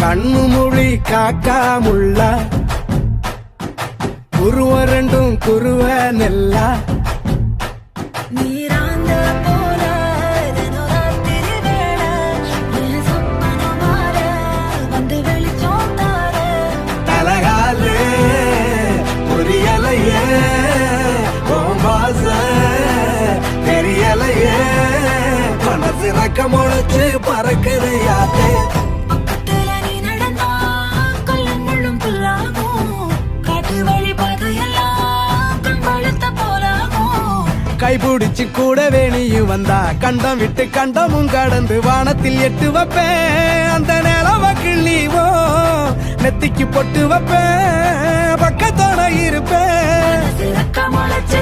கண்ணு மொழி காக்காமுள்ள குருவ ரெண்டும் குருவ நெல்லா நீராந்த போல தினராத்திரி வேளை என் சொப்பனம் மாற வந்து வெளிச்சம் தார தலகாலே புரியலையே ஓம்பாச தெரியலையே மனசு ரக்க முளைச்சு பறக்குதையாத்தே பக்கத்துல நீ நடந்தா கல்லும் முள்ளும் புல்லாகும் காட்டு வழி பாதையெல்லாம் கண்பழுத்த போலாகும் கைபிடிச்சு கூட வேணியும் வந்தா கண்டம் விட்டு கண்டமும் கடந்து வானத்தில் எட்டு வைப்பேன் அந்த நிலவ கிள்ளிவோ நெத்திக்கு பொட்டு வைப்பேன் பக்கத்தோட இருப்பேன் சிறக்க முளைச்சு